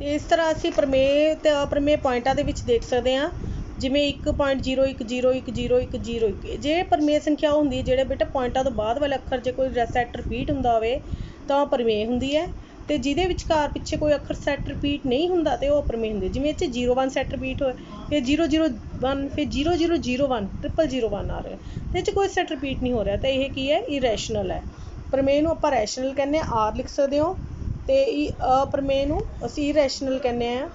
ਤੇ ਇਸ ਤਰ੍ਹਾਂ ਅਸੀਂ ਪ੍ਰਮੇय ਤੇ ਅਪ੍ਰਮੇय ਪੁਆਇੰਟਾਂ ਦੇ ਵਿੱਚ ਦੇਖ ਸਕਦੇ ਹਾਂ। ਜਿਵੇਂ 1.01010101 ਜੇ ਪ੍ਰਮੇय ਸੰਖਿਆ ਹੁੰਦੀ ਹੈ ਜਿਹੜੇ ਬੇਟਾ ਪੁਆਇੰਟਾਂ ਤੋਂ ਬਾਅਦ ਵਾਲੇ ਅੱਖਰ ਜੇ ਕੋਈ ਸੈੱਟ ਰਿਪੀਟ ਹੁੰਦਾ ਹੋਵੇ ਤਾਂ ਉਹ ਪ੍ਰਮੇय ਹੁੰਦੀ ਹੈ, ਤੇ ਜਿਹਦੇ ਵਿਚਕਾਰ ਪਿੱਛੇ ਕੋਈ ਅੱਖਰ ਸੈੱਟ ਰਿਪੀਟ ਨਹੀਂ ਹੁੰਦਾ ਤੇ ਉਹ ਅਪ੍ਰਮੇय ਹੁੰਦੀ। ਜਿਵੇਂ ਇਹ 'ਚ 01 ਸੈੱਟ ਰਿਪੀਟ ਹੋਏ, ਫਿਰ 001, ਫਿਰ 0001, 0001 ਆ ਰਿਹਾ, ਤੇ ਇਹ 'ਚ ਕੋਈ ਸੈੱਟ ਰਿਪੀਟ ਨਹੀਂ ਹੋ ਰਿਹਾ, ਤਾਂ ਇਹ ਕੀ ਹੈ? ਇਰੈਸ਼ਨਲ ਹੈ। ਪ੍ਰਮੇय ਨੂੰ ਆਪਾਂ ਰੈਸ਼ਨਲ ਕਹਿੰਦੇ ਹਾਂ, ਆਰ ਲਿਖ ਸਕਦੇ ਹੋ, ਤੇ ਅਪ੍ਰਮੇय ਨੂੰ ਅਸੀਂ ਇਰੈਸ਼ਨਲ ਕਹਿੰਦੇ ਹਾਂ,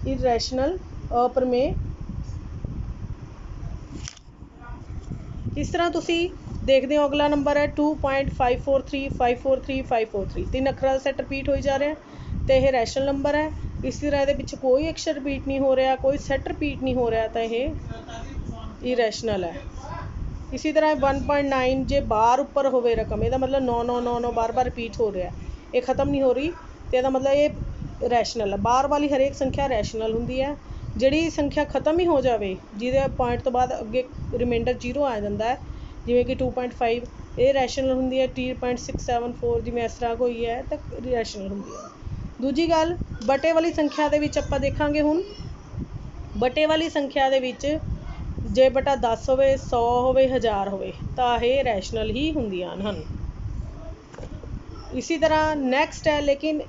ਇਰੈਸ਼ਨਲ ਅਪ੍ਰਮੇय। ਇਸ ਤਰ੍ਹਾਂ ਤੁਸੀਂ ਦੇਖਦੇ ਹੋ ਅਗਲਾ ਨੰਬਰ ਹੈ 2.543543 ਤਿੰਨ ਅੱਖਰਾਂ ਦਾ ਸੈੱਟ ਰਿਪੀਟ ਹੋਈ ਜਾ ਰਿਹਾ, ਤੇ ਇਹ ਰੈਸ਼ਨਲ ਨੰਬਰ ਹੈ। ਇਸ ਤਰ੍ਹਾਂ ਇਹਦੇ ਵਿੱਚ ਕੋਈ ਅਕਸ਼ਰ ਰਿਪੀਟ ਨਹੀਂ ਹੋ ਰਿਹਾ, ਕੋਈ ਸੈੱਟ ਰਿਪੀਟ ਨਹੀਂ ਹੋ ਰਿਹਾ, ਤਾਂ ਇਹ ਇਰੈਸ਼ਨਲ ਹੈ। ਇਸੀ ਤਰ੍ਹਾਂ 1.9 ਜੇ ਬਾਰ ਉੱਪਰ ਹੋਵੇ ਰਕਮ, ਇਹਦਾ ਮਤਲਬ 9999 ਬਾਰ ਰਿਪੀਟ ਹੋ ਰਿਹਾ, ਇਹ ਖ਼ਤਮ ਨਹੀਂ ਹੋ ਰਹੀ, ਤੇ ਇਹਦਾ ਮਤਲਬ ਇਹ ਰੈਸ਼ਨਲ ਹੈ। ਬਾਰ ਵਾਲੀ ਹਰੇਕ ਸੰਖਿਆ ਰੈਸ਼ਨਲ ਹੁੰਦੀ ਹੈ। ਜਿਹੜੀ ਸੰਖਿਆ ਖ਼ਤਮ ਹੀ ਹੋ ਜਾਵੇ, ਜਿਹਦੇ ਪੁਆਇੰਟ ਤੋਂ ਬਾਅਦ ਅੱਗੇ ਰਿਮਾਈਂਡਰ 0 ਆ ਜਾਂਦਾ ਹੈ, ਜਿਵੇਂ ਕਿ 2.5, ਇਹ ਰੈਸ਼ਨਲ ਹੁੰਦੀ ਹੈ। 3.674 ਜਿਵੇਂ ਇਸ ਤਰ੍ਹਾਂ ਕੋਈ ਹੈ ਤਾਂ ਰੈਸ਼ਨਲ ਹੁੰਦੀ ਹੈ। ਦੂਜੀ ਗੱਲ, ਬਟੇ ਵਾਲੀ ਸੰਖਿਆ ਦੇ ਵਿੱਚ ਆਪਾਂ ਦੇਖਾਂਗੇ। ਹੁਣ ਬਟੇ ਵਾਲੀ ਸੰਖਿਆ ਦੇ ਵਿੱਚ ਜੇ ਬਟਾ 10 ਹੋਵੇ, 100 ਹੋਵੇ, 1000 ਹੋਵੇ, ਤਾਂ ਇਹ ਰੈਸ਼ਨਲ ਹੀ ਹੁੰਦੀਆਂ ਹਨ। ਇਸੀ ਤਰ੍ਹਾਂ ਨੈਕਸਟ ਹੈ, ਲੇਕਿਨ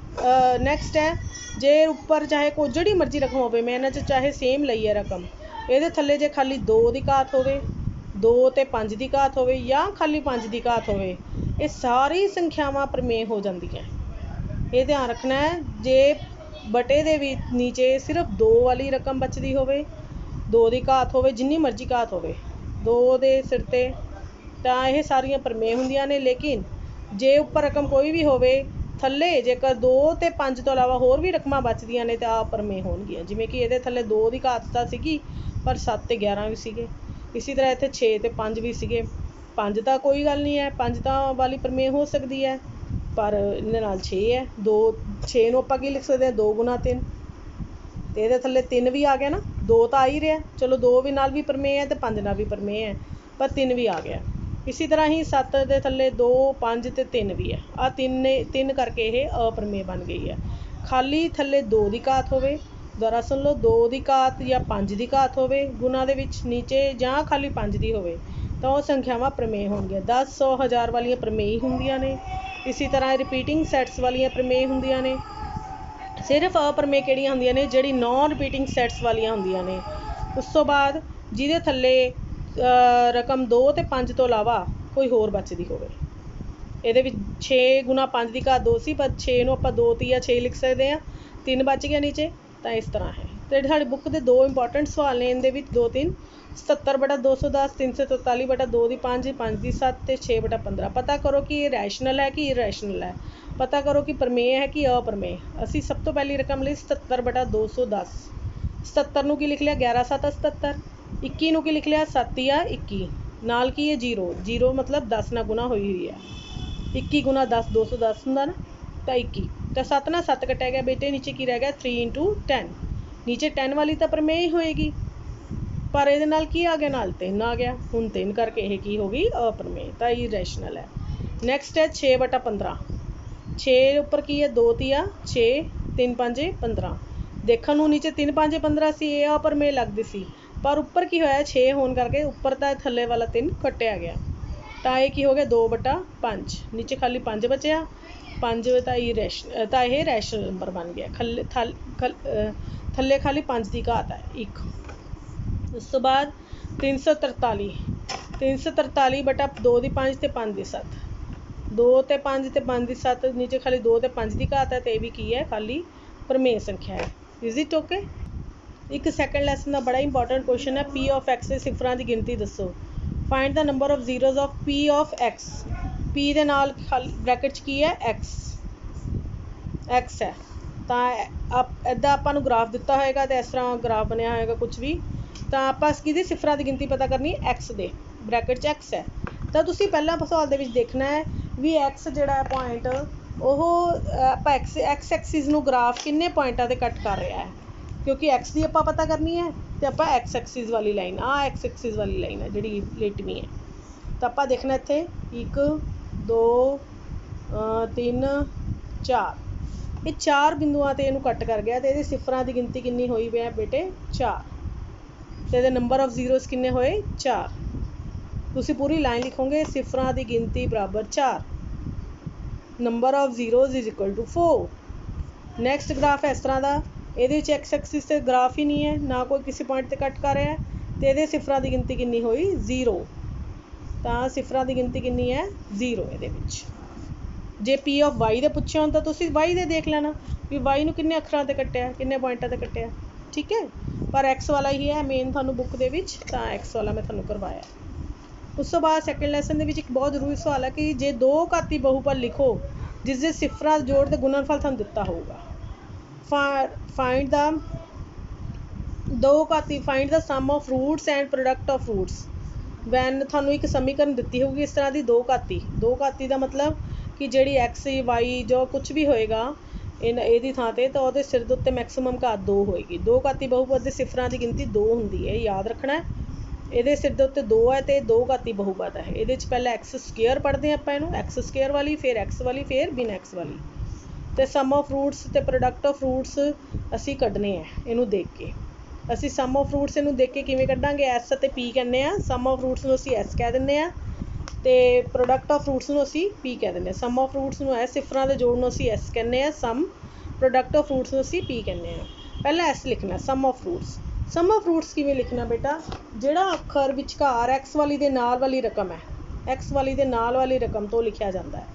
ਨੈਕਸਟ ਹੈ ਜੇ ਉੱਪਰ ਚਾਹੇ ਕੋਈ ਜਿਹੜੀ ਮਰਜ਼ੀ ਰਕਮ ਹੋਵੇ, ਮੈਂ ਇਹਨਾਂ 'ਚ ਚਾਹੇ ਸੇਮ ਲਈ ਹੈ ਰਕਮ, ਇਹਦੇ ਥੱਲੇ ਜੇ ਖਾਲੀ 2 ਦੀ ਘਾਤ ਹੋਵੇ, 2 ਤੇ 5 ਦੀ ਘਾਤ ਹੋਵੇ, ਜਾਂ ਖਾਲੀ 5 ਦੀ ਘਾਤ ਹੋਵੇ, ਇਹ ਸਾਰੀ ਸੰਖਿਆਵਾਂ ਪ੍ਰਮੇୟ ਹੋ ਜਾਂਦੀਆਂ। ਇਹ ਧਿਆਨ ਰੱਖਣਾ ਹੈ। ਜੇ ਬਟੇ ਦੇ ਵਿੱਚ ਨੀਚੇ ਸਿਰਫ 2 ਵਾਲੀ ਰਕਮ ਬਚਦੀ ਹੋਵੇ, 2 ਦੀ ਘਾਤ ਹੋਵੇ, ਜਿੰਨੀ ਮਰਜ਼ੀ ਘਾਤ ਹੋਵੇ 2 ਦੇ ਸਿਰ 'ਤੇ, ਤਾਂ ਇਹ ਸਾਰੀਆਂ ਪ੍ਰਮੇୟ ਹੁੰਦੀਆਂ ਨੇ। ਲੇਕਿਨ ਜੇ ਉੱਪਰ ਰਕਮ ਕੋਈ ਵੀ ਹੋਵੇ, ਥੱਲੇ ਜੇਕਰ 2 ਤੇ 5 ਤੋਂ ਇਲਾਵਾ ਹੋਰ ਵੀ ਰਕਮਾਂ ਬਚਦੀਆਂ ਨੇ ਤਾਂ ਅਪ੍ਰਮੇୟ ਹੋਣਗੀਆਂ। ਜਿਵੇਂ ਕਿ ਇਹਦੇ ਥੱਲੇ 2 ਦੀ ਘਾਤ ਤਾਂ ਸੀਗੀ, ਪਰ 7 ਤੇ 11 ਵੀ ਸੀਗੇ। ਇਸੀ ਤਰ੍ਹਾਂ ਇੱਥੇ 6 ਤੇ 5 ਵੀ ਸੀਗੇ। 5 ਤਾਂ ਕੋਈ ਗੱਲ ਨਹੀਂ ਹੈ, 5 ਤਾਂ ਵਾਲੀ ਪ੍ਰਮੇୟ ਹੋ ਸਕਦੀ ਹੈ, ਪਰ ਇਹਦੇ ਨਾਲ 6 ਹੈ। 6 ਨੂੰ ਆਪਾਂ ਕੀ ਲਿਖ ਸਕਦੇ ਹਾਂ? 2 ਗੁਣਾ 3, ਅਤੇ ਇਹਦੇ ਥੱਲੇ 3 ਵੀ ਆ ਗਿਆ ਨਾ, 2 ਤਾਂ ਆ ਹੀ ਰਿਹਾ, ਚਲੋ 2 ਵੀ ਨਾਲ ਵੀ ਪ੍ਰਮੇୟ ਹੈ ਅਤੇ 5 ਨਾਲ ਵੀ ਪ੍ਰਮੇୟ ਹੈ, ਪਰ 3 ਵੀ ਆ ਗਿਆ। ਇਸੀ ਤਰ੍ਹਾਂ ਹੀ 7 ਦੇ ਥੱਲੇ 2, 5 ਅਤੇ 3 ਵੀ ਹੈ। ਆਹ 3 ਕਰਕੇ ਇਹ ਅਪ੍ਰਮੇୟ ਬਣ ਗਈ ਹੈ। ਖਾਲੀ ਥੱਲੇ 2 ਦੀ ਘਾਤ ਹੋਵੇ, ਦੁਬਾਰਾ ਸੁਣ ਲਓ, 2 ਦੀ ਘਾਤ ਜਾਂ 5 ਦੀ ਘਾਤ ਹੋਵੇ ਗੁਣਾ ਦੇ ਵਿੱਚ ਨੀਚੇ, ਜਾਂ ਖਾਲੀ 5 ਦੀ ਹੋਵੇ, ਤਾਂ ਉਹ ਸੰਖਿਆਵਾਂ ਪ੍ਰਮੇୟ ਹੋਣਗੀਆਂ। 10, 100, 1000 ਵਾਲੀਆਂ ਪ੍ਰਮੇୟ ਹੁੰਦੀਆਂ ਨੇ। ਇਸੀ ਤਰ੍ਹਾਂ ਰਿਪੀਟਿੰਗ ਸੈਟਸ ਵਾਲੀਆਂ ਪ੍ਰਮੇୟ ਹੁੰਦੀਆਂ ਨੇ। ਸਿਰਫ ਅਪ੍ਰਮੇୟ ਕਿਹੜੀਆਂ ਹੁੰਦੀਆਂ ਨੇ? ਜਿਹੜੀ ਨੋਨ ਰਿਪੀਟਿੰਗ ਸੈਟਸ ਵਾਲੀਆਂ ਹੁੰਦੀਆਂ ਨੇ। ਉਸ ਤੋਂ ਬਾਅਦ ਜਿਹਦੇ ਥੱਲੇ ਰਕਮ 2 ਅਤੇ 5 ਤੋਂ ਇਲਾਵਾ ਕੋਈ ਹੋਰ ਬਚਦੀ ਹੋਵੇ। ਇਹਦੇ ਵਿੱਚ 6 ਗੁਣਾ 5 ਦੀ ਘਾਤ 2 ਸੀ, ਪਰ 6 ਨੂੰ ਆਪਾਂ 2 ਤੀਆ 6 ਲਿਖ ਸਕਦੇ ਹਾਂ, 3 ਬਚ ਗਿਆ ਨੀਚੇ, ਤਾਂ ਇਸ ਤਰ੍ਹਾਂ ਹੈ। ਅਤੇ ਸਾਡੀ ਬੁੱਕ ਦੇ 2 ਇੰਪੋਰਟੈਂਟ ਸਵਾਲ ਨੇ ਇਹਦੇ ਵਿੱਚ 2 3 77/210, 343/2 ਦੀ 5, 5 ਦੀ 7 ਅਤੇ 6/15। ਪਤਾ ਕਰੋ ਕਿ ਇਹ ਰੈਸ਼ਨਲ ਹੈ ਕਿ ਇਰੈਸ਼ਨਲ ਹੈ। ਪਤਾ ਕਰੋ ਕਿ ਪ੍ਰਮੇୟ ਹੈ ਕਿ ਅਪ੍ਰਮੇୟ। ਅਸੀਂ ਸਭ ਤੋਂ ਪਹਿਲੀ ਰਕਮ ਲਈ 77/210। 77 ਨੂੰ ਕੀ ਲਿਖ ਲਿਆ? 11 7 77। 21 ਨੂੰ ਕੀ ਲਿਖ ਲਿਆ? 7 ਜਾਂ 21, ਨਾਲ ਕੀ ਹੈ? 0 ਮਤਲਬ 10 ਨਾਲ ਗੁਣਾ ਹੋਈ ਹੋਈ ਹੈ। 21 ਗੁਣਾ 10 210 ਹੁੰਦਾ ਨਾ, ਤਾਂ 21, ਤਾਂ 7 ਨਾਲ 7 ਕੱਟਿਆ ਗਿਆ ਬੇਟੇ, ਨੀਚੇ ਕੀ ਰਹਿ ਗਿਆ? 3 × 10। ਨੀਚੇ 10 ਵਾਲੀ ਤਾਂ ਪ੍ਰਮੇୟ ਹੀ ਹੋਏਗੀ, ਪਰ ਇਹਦੇ ਨਾਲ ਕੀ ਆ ਗਿਆ? ਨਾਲ 3 ਆ ਗਿਆ। ਹੁਣ 3 ਕਰਕੇ ਇਹ ਕੀ ਹੋ ਗਈ? ਅਪ੍ਰਮੇୟ, ਤਾਂ ਇਰੈਸ਼ਨਲ ਹੈ। ਨੈਕਸਟ ਹੈ 6/15। 6 ਉੱਪਰ ਕੀ ਹੈ? 2 ਤੀਆ 6, 3 5 15। ਦੇਖਣ ਨੂੰ ਨੀਚੇ 3 5 15 ਸੀ, ਇਹ ਅਪ੍ਰਮੇୟ ਲੱਗਦੀ ਸੀ, ਪਰ ਉੱਪਰ ਕੀ ਹੋਇਆ? 6 ਹੋਣ ਕਰਕੇ ਉੱਪਰ ਤਾਂ ਥੱਲੇ ਵਾਲਾ 3 ਕੱਟਿਆ ਗਿਆ, ਤਾਂ ਇਹ ਕੀ ਹੋ ਗਿਆ? 2/5। ਨੀਚੇ ਖਾਲੀ 5 ਬਚਿਆ, 5 ਤਾਂ ਇਹ ਰੈਸ਼ਨਲ ਨੰਬਰ ਬਣ ਗਿਆ। ਥੱਲੇ ਖਾਲੀ 5 ਦੀ ਘਾਤ ਹੈ 1। ਉਸ ਤੋਂ ਬਾਅਦ 343। 343/2 ਦੀ 5 ਅਤੇ 5 ਦੀ 7। 2 ਤੇ 5 ਅਤੇ 5 ਦੀ 7, ਨੀਚੇ ਖਾਲੀ 2 ਅਤੇ 5 ਦੀ ਘਾਤ ਹੈ, ਅਤੇ ਇਹ ਵੀ ਕੀ ਹੈ? ਖਾਲੀ ਪ੍ਰਮੇୟ ਸੰਖਿਆ ਹੈ। Is it okay? ਇੱਕ ਸੈਕਿੰਡ ਲੈਸਨ ਦਾ ਬੜਾ ਇੰਪੋਰਟੈਂਟ ਕੁਐਸਚਨ ਹੈ, P of X ਦੇ ਸਿਫਰਾਂ ਦੀ ਗਿਣਤੀ ਦੱਸੋ। Find the number of zeros of P of X। P ਦੇ ਨਾਲ ਖਾਲੀ ਬ੍ਰੈਕਟ 'ਚ ਕੀ ਹੈ? X ਹੈ। ਤਾਂ ਇੱਦਾਂ ਆਪਾਂ ਨੂੰ ਗ੍ਰਾਫ ਦਿੱਤਾ ਹੋਏਗਾ, ਅਤੇ ਇਸ ਤਰ੍ਹਾਂ ਗ੍ਰਾਫ ਬਣਿਆ ਹੋਏਗਾ ਕੁਛ ਵੀ, ਤਾਂ ਆਪਾਂ ਕਿਹਦੀ ਸਿਫਰਾਂ ਦੀ ਗਿਣਤੀ ਪਤਾ ਕਰਨੀ? X ਦੇ, ਬ੍ਰੈਕਟ 'ਚ X ਹੈ। ਤਾਂ ਤੁਸੀਂ ਪਹਿਲਾਂ ਸਵਾਲ ਦੇ ਵਿੱਚ ਦੇਖਣਾ ਹੈ ਵੀ X ਜਿਹੜਾ ਹੈ ਪੁਆਇੰਟ, ਉਹ ਆਪਾਂ ਐਕਸ ਐਕਸਿਸ ਨੂੰ ਗ੍ਰਾਫ ਕਿੰਨੇ ਪੁਆਇੰਟਾਂ 'ਤੇ ਕੱਟ ਕਰ ਰਿਹਾ ਹੈ, ਕਿਉਂਕਿ X ਦੀ ਆਪਾਂ ਪਤਾ ਕਰਨੀ ਹੈ, ਅਤੇ ਆਪਾਂ X ਐਕਸਿਸ ਵਾਲੀ ਲਾਈਨ, X ਐਕਸਿਸ ਵਾਲੀ ਲਾਈਨ ਹੈ ਜਿਹੜੀ ਲੇਟਵੀਂ ਹੈ, ਤਾਂ ਆਪਾਂ ਦੇਖਣਾ ਇੱਥੇ 1 2 3 4 ਇਹ 4 ਬਿੰਦੂਆਂ ਤੇ ਇਹਨੂੰ ਕੱਟ ਕਰ ਗਿਆ ਤੇ ਇਹਦੇ ਸਿਫਰਾਂ ਦੀ ਗਿਣਤੀ ਕਿੰਨੀ ਹੋਈ ਹੈ ਬੇਟੇ 4 ਤੇ ਇਹਦੇ ਨੰਬਰ ਆਫ ਜ਼ੀਰੋਸ ਕਿੰਨੇ ਹੋਏ 4। ਤੁਸੀਂ ਪੂਰੀ ਲਾਈਨ ਲਿਖੋਗੇ ਸਿਫਰਾਂ ਦੀ ਗਿਣਤੀ ਬਰਾਬਰ 4, number of zeros is equal to 4। Next graph ਇਸ ਤਰ੍ਹਾਂ ਦਾ, ਇਹਦੇ ਵਿੱਚ ਐਕਸ ਐਕਸਿਸ ਤੇ ਗ੍ਰਾਫ ਹੀ ਨਹੀਂ ਹੈ, ਨਾ ਕੋਈ ਕਿਸੇ ਪੁਆਇੰਟ ਤੇ ਕੱਟ ਕਰ ਰਿਹਾ ਤੇ ਇਹਦੇ ਸਿਫਰਾਂ ਦੀ ਗਿਣਤੀ ਕਿੰਨੀ ਹੋਈ 0। ਤਾਂ ਸਿਫਰਾਂ ਦੀ ਗਿਣਤੀ ਕਿੰਨੀ ਹੈ 0 ਇਹਦੇ ਵਿੱਚ। ਜੇ ਪੀ ਆਫ ਵਾਈ ਦੇ ਪੁੱਛਿਆ ਹੁੰਦਾ ਤੁਸੀਂ ਵਾਈ ਦੇ ਦੇਖ ਲੈਣਾ ਵੀ ਵਾਈ ਨੂੰ ਕਿੰਨੇ ਅੱਖਰਾਂ ਤੇ ਕੱਟਿਆ, ਕਿੰਨੇ ਪੁਆਇੰਟਾਂ ਤੇ ਕੱਟਿਆ, ਠੀਕ ਹੈ। ਪਰ ਐਕਸ ਵਾਲਾ ਹੀ ਹੈ ਮੇਨ ਤੁਹਾਨੂੰ ਬੁੱਕ ਦੇ ਵਿੱਚ, ਤਾਂ ਐਕਸ ਵਾਲਾ ਮੈਂ ਤੁਹਾਨੂੰ ਕਰਵਾਇਆ। ਉਸ ਤੋਂ ਬਾਅਦ ਸੈਕਿੰਡ ਲੈਸਨ ਦੇ ਵਿੱਚ ਇੱਕ ਬਹੁਤ ਜ਼ਰੂਰੀ ਸਵਾਲ ਹੈ ਕਿ ਜੇ 2 ਘਾਤੀ ਬਹੁਪਦ ਲਿਖੋ ਜਿਸ ਦੇ ਸਿਫਰਾਂ ਜੋੜ ਤੇ ਗੁਣਨਫਲ ਤੁਹਾਨੂੰ ਦਿੱਤਾ ਹੋਊਗਾ। ਫਾਈਂਡ ਦਾ sum of roots and product of roots when. ਤੁਹਾਨੂੰ ਇੱਕ ਸਮੀਕਰਨ ਦਿੱਤੀ ਹੋਊਗੀ ਇਸ ਤਰ੍ਹਾਂ ਦੀ 2 ਘਾਤੀ ਦਾ ਮਤਲਬ ਕਿ ਜਿਹੜੀ ਐਕਸ ਵਾਈ ਜੋ ਕੁਛ ਵੀ ਹੋਏਗਾ ਇਹਦੀ ਥਾਂ ਤੇ ਤਾਂ ਉਹਦੇ ਸਿਰ ਦੇ ਉੱਤੇ ਮੈਕਸਿਮਮ ਘਾਤ 2 ਹੋਏਗੀ। 2 ਘਾਤੀ ਬਹੁਪਦ ਦੇ ਸਿਫਰਾਂ ਦੀ ਗਿਣਤੀ 2 ਹੁੰਦੀ ਹੈ, ਯਾਦ ਰੱਖਣਾ। ਇਹਦੇ ਸਿਰ ਦੇ ਉੱਤੇ 2 ਹੈ ਤੇ 2 ਘਾਤੀ ਬਹੁਪਦ ਹੈ। ਇਹਦੇ 'ਚ ਪਹਿਲਾਂ ਐਕਸ ਸਕੁਏਅਰ ਪੜ੍ਹਦੇ ਆਪਾਂ ਇਹਨੂੰ, ਐਕਸ ਸਕੁਏਅਰ ਵਾਲੀ, ਫਿਰ ਐਕਸ ਵਾਲੀ, ਫਿਰ ਬਿਨ ਐਕਸ ਵਾਲੀ। ਅਤੇ ਸਮ ਆਫ ਫਰੂਟਸ ਅਤੇ ਪ੍ਰੋਡਕਟ ਆਫ ਫਰੂਟਸ ਅਸੀਂ ਕੱਢਣੇ ਹੈ ਇਹਨੂੰ ਦੇਖ ਕੇ। ਅਸੀਂ ਸਮ ਆਫ ਫਰੂਟਸ ਇਹਨੂੰ ਦੇਖ ਕੇ ਕਿਵੇਂ ਕੱਢਾਂਗੇ, ਐਸ ਅਤੇ ਪੀ ਕਹਿੰਦੇ ਹਾਂ। ਸਮ ਆਫ ਫਰੂਟਸ ਨੂੰ ਅਸੀਂ ਐਸ ਕਹਿ ਦਿੰਦੇ ਹਾਂ ਅਤੇ ਪ੍ਰੋਡਕਟ ਆਫ ਫਰੂਟਸ ਨੂੰ ਅਸੀਂ ਪੀ ਕਹਿ ਦਿੰਦੇ ਹਾਂ। ਸਮ ਆਫ ਫਰੂਟਸ ਨੂੰ ਐਸ ਸਿਫਰਾਂ ਦੇ ਜੋੜ ਨੂੰ ਅਸੀਂ ਐਸ ਕਹਿੰਦੇ ਹਾਂ, ਸਮ ਪ੍ਰੋਡਕਟ ਆਫ ਫਰੂਟਸ ਨੂੰ ਅਸੀਂ ਪੀ ਕਹਿੰਦੇ ਹਾਂ। ਪਹਿਲਾਂ ਐਸ ਲਿਖਣਾ sum of roots. Sum of roots ਕਿਵੇਂ ਲਿਖਣਾ ਬੇਟਾ, ਜਿਹੜਾ ਅੱਖਰ ਵਿਚਕਾਰ ਐਕਸ ਵਾਲੀ ਦੇ ਨਾਲ ਵਾਲੀ ਰਕਮ ਹੈ, ਐਕਸ ਵਾਲੀ ਦੇ ਨਾਲ ਵਾਲੀ ਰਕਮ ਤੋਂ ਲਿਖਿਆ ਜਾਂਦਾ ਹੈ।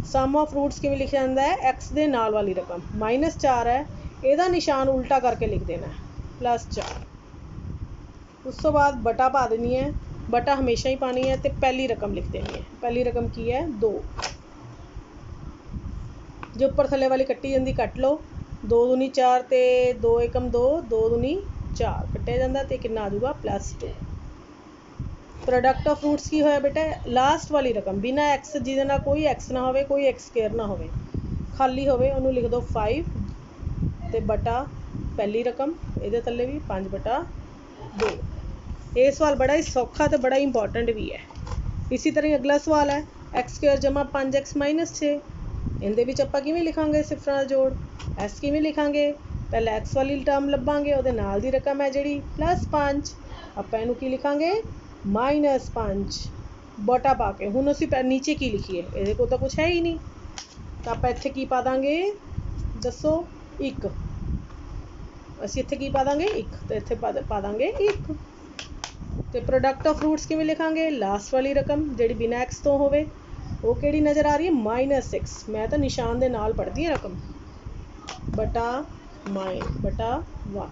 ਸਮ ਆਫ ਫਰੂਟਸ ਕਿਵੇਂ ਲਿਖਿਆ ਜਾਂਦਾ ਹੈ, ਐਕਸ ਦੇ ਨਾਲ ਵਾਲੀ ਰਕਮ। -4 ਹੈ, ਇਹਦਾ ਨਿਸ਼ਾਨ ਉਲਟਾ ਕਰਕੇ ਲਿਖ ਦੇਣਾ +4। ਉਸ ਤੋਂ ਬਾਅਦ ਬਟਾ ਪਾ ਦੇਣੀ ਹੈ, ਬਟਾ ਹਮੇਸ਼ਾ ਹੀ ਪਾਣੀ ਹੈ, ਅਤੇ ਪਹਿਲੀ ਰਕਮ ਲਿਖ ਦੇਣੀ ਹੈ। ਪਹਿਲੀ ਰਕਮ ਕੀ ਹੈ 2। ਜੋ ਉੱਪਰ ਥੱਲੇ ਵਾਲੀ ਕੱਟੀ ਜਾਂਦੀ ਕੱਟ ਲਓ, 2 ਦੂਣੀ 4 ਅਤੇ 2 ਏਕਮ 2, 2 ਦੂਣੀ 4 ਕੱਟਿਆ ਜਾਂਦਾ ਅਤੇ ਕਿੰਨਾ ਆ ਜਾਊਗਾ +2। ਪ੍ਰੋਡਕਟ ਆਫ ਫਰੂਟਸ ਕੀ ਹੋਇਆ ਬੇਟਾ, ਲਾਸਟ ਵਾਲੀ ਰਕਮ ਬਿਨਾਂ ਐਕਸ, ਜਿਹਦੇ ਨਾਲ ਕੋਈ ਐਕਸ ਨਾ ਹੋਵੇ, ਕੋਈ ਐਕਸ ਸਕੁਏਅਰ ਨਾ ਹੋਵੇ, ਖਾਲੀ ਹੋਵੇ, ਉਹਨੂੰ ਲਿਖ ਦਿਓ 5 ਅਤੇ ਬਟਾ ਪਹਿਲੀ ਰਕਮ, ਇਹਦੇ ਥੱਲੇ ਵੀ 5/2। ਇਹ ਸਵਾਲ ਬੜਾ ਹੀ ਸੌਖਾ ਅਤੇ ਬੜਾ ਹੀ ਇੰਪੋਰਟੈਂਟ ਵੀ ਹੈ। ਇਸੇ ਤਰ੍ਹਾਂ ਹੀ ਅਗਲਾ ਸਵਾਲ ਹੈ x² = 5x - 6। ਇਹਦੇ ਵਿੱਚ ਆਪਾਂ ਕਿਵੇਂ ਲਿਖਾਂਗੇ ਸਿਫਰਾਂ ਦਾ ਜੋੜ, ਐਸ ਕਿਵੇਂ ਲਿਖਾਂਗੇ, ਪਹਿਲਾਂ ਐਕਸ ਵਾਲੀ ਟਰਮ ਲੱਭਾਂਗੇ, ਉਹਦੇ ਨਾਲ ਦੀ ਰਕਮ ਹੈ ਜਿਹੜੀ +5, ਆਪਾਂ ਇਹਨੂੰ ਕੀ ਲਿਖਾਂਗੇ -5 ਬਟਾ ਪਾ ਕੇ। ਹੁਣ ਅਸੀਂ ਨੀਚੇ ਕੀ ਲਿਖੀਏ, ਇਹਦੇ ਕੋਲ ਤਾਂ ਕੁਛ ਹੈ ਹੀ ਨਹੀਂ, ਤਾਂ ਆਪਾਂ ਇੱਥੇ ਕੀ ਪਾ ਦਾਂਗੇ ਦੱਸੋ 1। ਅਸੀਂ ਇੱਥੇ ਕੀ ਪਾ ਦਾਂਗੇ 1 ਅਤੇ ਇੱਥੇ ਪਾ ਦਾਂਗੇ 1। ਅਤੇ ਪ੍ਰੋਡਕਟ ਆਫ ਫਰੂਟਸ ਕਿਵੇਂ ਲਿਖਾਂਗੇ, ਲਾਸਟ ਵਾਲੀ ਰਕਮ ਜਿਹੜੀ ਬਿਨਾਂ ਐਕਸ ਤੋਂ ਹੋਵੇ, ਉਹ ਕਿਹੜੀ ਨਜ਼ਰ ਆ ਰਹੀ ਹੈ -6। ਮੈਂ ਤਾਂ ਨਿਸ਼ਾਨ ਦੇ ਨਾਲ ਪੜ੍ਹਦੀ ਹਾਂ ਰਕਮ, ਬਟਾ 1।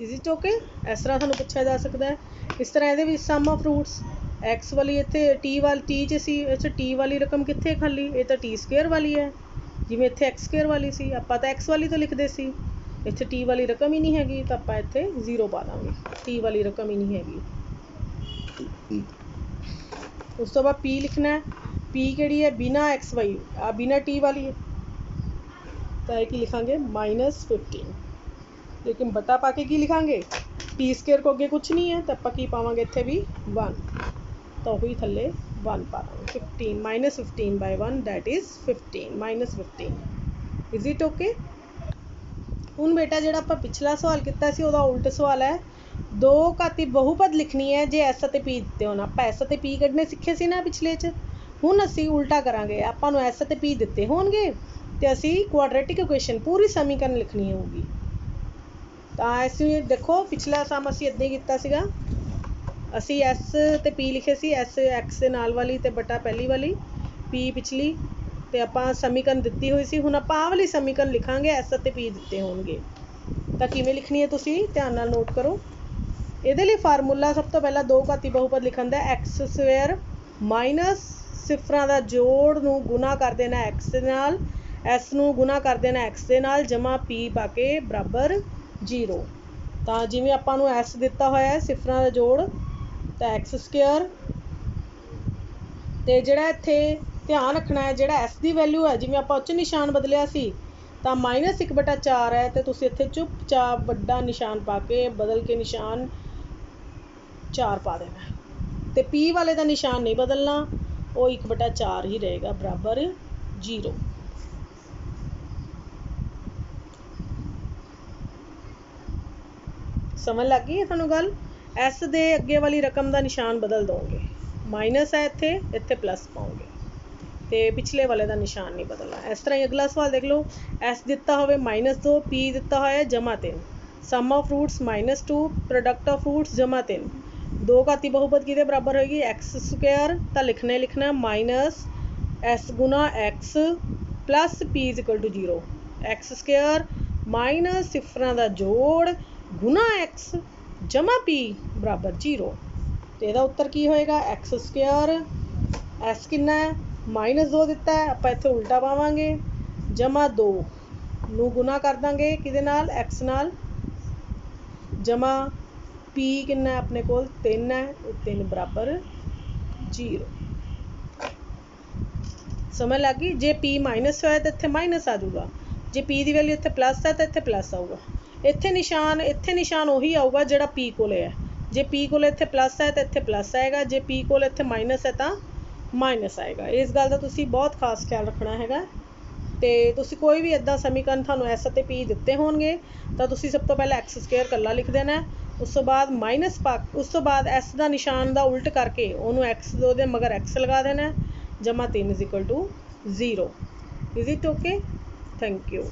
Is it okay. ਇਸ ਤਰ੍ਹਾਂ ਤੁਹਾਨੂੰ ਪੁੱਛਿਆ ਜਾ ਸਕਦਾ ਹੈ। ਇਸ ਤਰ੍ਹਾਂ ਇਹਦੇ ਵਿੱਚ ਸਮ ਆਫ ਫਰੂਟਸ, ਐਕਸ ਵਾਲੀ ਇੱਥੇ ਟੀ 'ਚ ਸੀ, ਅੱਛਾ ਟੀ ਵਾਲੀ ਰਕਮ ਕਿੱਥੇ ਖਾਲੀ, ਇਹ ਤਾਂ ਟੀ² ਵਾਲੀ ਹੈ। ਜਿਵੇਂ ਇੱਥੇ x² ਵਾਲੀ ਸੀ, ਆਪਾਂ ਤਾਂ ਐਕਸ ਵਾਲੀ ਤੋਂ ਲਿਖਦੇ ਸੀ, ਇੱਥੇ ਟੀ ਵਾਲੀ ਰਕਮ ਹੀ ਨਹੀਂ ਹੈਗੀ, ਤਾਂ ਆਪਾਂ ਇੱਥੇ 0 ਪਾ ਦਾਂਗੇ, ਟੀ ਵਾਲੀ ਰਕਮ ਹੀ ਨਹੀਂ ਹੈਗੀ। ਉਸ ਤੋਂ ਬਾਅਦ ਪੀ ਲਿਖਣਾ, ਪੀ ਕਿਹੜੀ ਹੈ ਬਿਨਾਂ ਐਕਸ ਵਾਈ, ਆ ਬਿਨਾਂ ਟੀ ਵਾਲੀ ਹੈ, ਤਾਂ ਇਹ ਕੀ ਲਿਖਾਂਗੇ -15। ਲੇਕਿਨ ਬਟਾ ਪਾ ਕੇ ਕੀ ਲਿਖਾਂਗੇ, ਟੀ² ਕੋ ਅੱਗੇ ਕੁਛ ਨਹੀਂ ਹੈ, ਤਾਂ ਆਪਾਂ ਕੀ ਪਾਵਾਂਗੇ ਇੱਥੇ ਵੀ 1, ਤਾਂ ਉਹੀ ਥੱਲੇ 1 ਪਾ ਦਾਂਗੇ। 15 -15/1 that is 15 -15। Is it okay. ਹੁਣ ਬੇਟਾ ਜਿਹੜਾ ਆਪਾਂ ਪਿਛਲਾ ਸਵਾਲ ਕੀਤਾ ਸੀ ਉਹਦਾ ਉਲਟ ਸਵਾਲ ਹੈ, 2 ਘਾਤੀ ਬਹੁਪਦ ਲਿਖਣੀ ਹੈ ਜੇ ਐਸ ਅਤੇ ਪੀ ਦਿੱਤੇ ਹੋਣ। ਆਪਾਂ ਐਸ ਅਤੇ ਪੀ ਕੱਢਣੇ ਸਿੱਖੇ ਸੀ ਨਾ ਪਿਛਲੇ 'ਚ, ਹੁਣ ਅਸੀਂ ਉਲਟਾ ਕਰਾਂਗੇ। ਆਪਾਂ ਨੂੰ ਐਸ ਅਤੇ ਪੀ ਦਿੱਤੇ ਹੋਣਗੇ ਅਤੇ ਅਸੀਂ ਕੁਆਡਰੇਟਿਕ ਇਕੁਏਸ਼ਨ ਪੂਰੀ ਸਮੀਕਰਨ ਲਿਖਣੀ ਹੋਊਗੀ। ਤਾਂ ਅਸੀਂ ਦੇਖੋ ਪਿਛਲਾ ਸਮ ਅਸੀਂ ਇੱਦਾਂ ਹੀ ਕੀਤਾ ਸੀਗਾ, ਅਸੀਂ ਐਸ ਅਤੇ ਪੀ ਲਿਖੇ ਸੀ, ਐਸ ਐਕਸ ਦੇ ਨਾਲ ਵਾਲੀ ਅਤੇ ਬਟਾ ਪਹਿਲੀ ਵਾਲੀ, ਪੀ ਪਿਛਲੀ, ਅਤੇ ਆਪਾਂ ਸਮੀਕਰਨ ਦਿੱਤੀ ਹੋਈ ਸੀ। ਹੁਣ ਆਪਾਂ ਆਹ ਵਾਲੀ ਸਮੀਕਰਨ ਲਿਖਾਂਗੇ, ਐਸ ਅਤੇ ਪੀ ਦਿੱਤੇ ਹੋਣਗੇ। ਤਾਂ ਕਿਵੇਂ ਲਿਖਣੀ ਹੈ ਤੁਸੀਂ ਧਿਆਨ ਨਾਲ ਨੋਟ ਕਰੋ। ਇਹਦੇ ਲਈ ਫਾਰਮੂਲਾ ਸਭ ਤੋਂ ਪਹਿਲਾਂ 2 ਘਾਤੀ ਬਹੁਪਦ ਲਿਖਣ ਦਾ, x² ਮਾਈਨਸ ਸਿਫਰਾਂ ਦਾ ਜੋੜ ਨੂੰ ਗੁਣਾ ਕਰ ਦੇਣਾ ਐਕਸ ਦੇ ਨਾਲ, ਐਸ ਨੂੰ ਗੁਣਾ ਕਰ ਦੇਣਾ ਐਕਸ ਦੇ ਨਾਲ, ਜਮਾ ਪੀ ਪਾ ਕੇ ਬਰਾਬਰ 0। ਤਾਂ ਜਿਵੇਂ ਆਪਾਂ ਨੂੰ ਐਸ ਦਿੱਤਾ ਹੋਇਆ ਸਿਫਰਾਂ ਦਾ ਜੋੜ, ਤਾਂ x², ਅਤੇ ਜਿਹੜਾ ਇੱਥੇ ਧਿਆਨ ਰੱਖਣਾ ਹੈ ਜਿਹੜਾ ਐਸ ਦੀ ਵੈਲਿਊ ਹੈ, ਜਿਵੇਂ ਆਪਾਂ ਉਹ 'ਚ ਨਿਸ਼ਾਨ ਬਦਲਿਆ ਸੀ, ਤਾਂ -1/4 ਹੈ, ਅਤੇ ਤੁਸੀਂ ਇੱਥੇ ਚੁੱਪ-ਚਾਪ ਵੱਡਾ ਨਿਸ਼ਾਨ ਪਾ ਕੇ ਬਦਲ ਕੇ ਨਿਸ਼ਾਨ 4 ਪਾ ਦੇਣਾ, ਅਤੇ ਪੀ ਵਾਲੇ ਦਾ ਨਿਸ਼ਾਨ ਨਹੀਂ ਬਦਲਣਾ, ਉਹ 1/4 ਹੀ ਰਹੇਗਾ ਬਰਾਬਰ 0। समझ लग गई है तुहानू गल। एस दे अगे वाली रकम का निशान बदल दोगे, माइनस है इत्थे, इत्थे प्लस पाओगे, तो पिछले वाले का निशान नहीं बदलना। इस तरह ही अगला सवाल देख लो, एस दिता होवे -2, पी दिता होया +3, sum of roots -2, product of roots +3। दो घाती बहुपद किहदे बराबर होएगी, x², तो लिखना माइनस एस गुना x plus p = 0। x² minus सिफरां दा जोड़ गुना x जमा p बराबर 0। तो यदा उत्तर की होएगा x², s कितना है -2 दिता है, आप इत्थे उल्टा पावांगे, +2 नू गुना कर देंगे किहदे नाल, x नाल, जमा p कितना है अपने कोल 3 है, 3 बराबर 0। समझ लग गई। जे p माइनस होया तो इत्थे माइनस आ जाऊगा, जे p की वैल्यू इत्थे प्लस है तो इत्थे प्लस आऊगा। इत्थे निशान उही आऊगा जिहड़ा p कोले है। जे p कोले इत्थे प्लस है तो इत्थे प्लस आएगा, जे p कोले इत्थे माइनस है तो माइनस आएगा। इस गल का तुसी बहुत खास ख्याल रखना हैगा। तो तुसी कोई भी इदा समीकरण थानू एस ते पी दिते होणगे तो तुसी सब तो पहले x² कला लिख देना है, उस तो बाद माइनस उस तो बाद एस का निशान का उल्ट करके उन्होंने x दे मगर x लगा देना है, +3 = 0। Is it okay? Thank you.